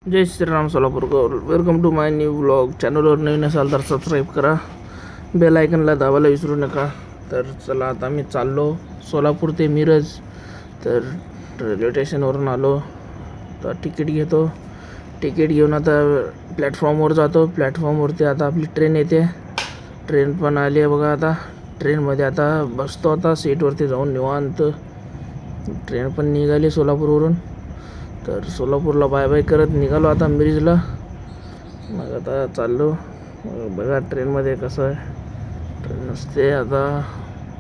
Jai Shriram Solapurkar. Welcome to my new vlog. चॅनलवर नवीन असाल तर सबस्क्राईब करा, बेल आयकनला दाबायला विसरू नका. तर चला आता मी चाललो सोलापूर ते मिरज. तर रेल्वे स्टेशनवरून आलो तर तिकीट घेतो. तिकीट घेऊन आता प्लॅटफॉर्मवर जातो. प्लॅटफॉर्मवरती आता आपली ट्रेन येते. ट्रेन पण आली आहे बघा. आता ट्रेनमध्ये आता बसतो. आता सीटवरती जाऊन निवांत. ट्रेन पण निघाली सोलापूरवरून. तर सोलापूरला बाय बाय करत निघालो आता मिरजला. मग आता चाललो. बघा ट्रेनमध्ये कसं आहे. ट्रेन नसते आता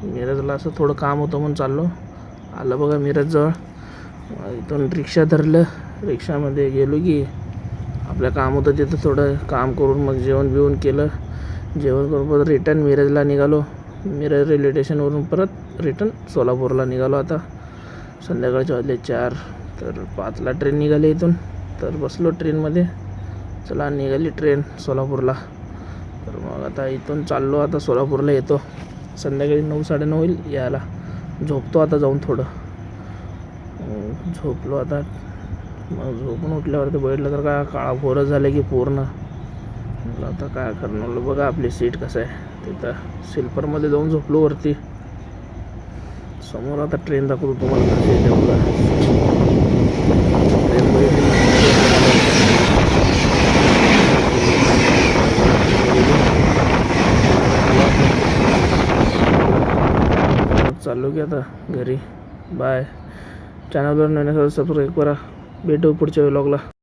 मिरजला. असं थोडं काम होतं म्हणून चाललो. आलं बघा मिरजजवळ. इथून रिक्षा धरलं. रिक्षामध्ये गेलो की आपलं काम होतं तिथं थोडं काम करून मग जेवण बिवण केलं. जेवण करून परत रिटर्न मिरजला निघालो. मिरज रेल्वे स्टेशनवरून परत रिटर्न सोलापूरला निघालो. आता संध्याकाळचे वाजले 4. तर 5ला ट्रेन निघाली इथून. तर बसलो ट्रेनमध्ये. चला निघाली ट्रेन सोलापूरला. तर मग आता इथून चाललो. आता सोलापूरला येतो. संध्याकाळी 9-9:30 होईल यायला. झोपतो आता जाऊन थोडं. झोपलो आता. मग झोपून उठल्यावरती बघितलं तर काय काळा भोरच झालं की पूर्ण. आता काय करणार बघा. आपली सीट कसं आहे तिथं स्लीपरमध्ये जाऊन झोपलो वरती. समोर आता ट्रेन दाखवतो तुम्हाला कशी येते बघा. ट्रेन चाललो की आता घरी. बाय. चॅनलवर नवीन सबस्क्राईब करा. भेटू पुढच्या व्लॉगला.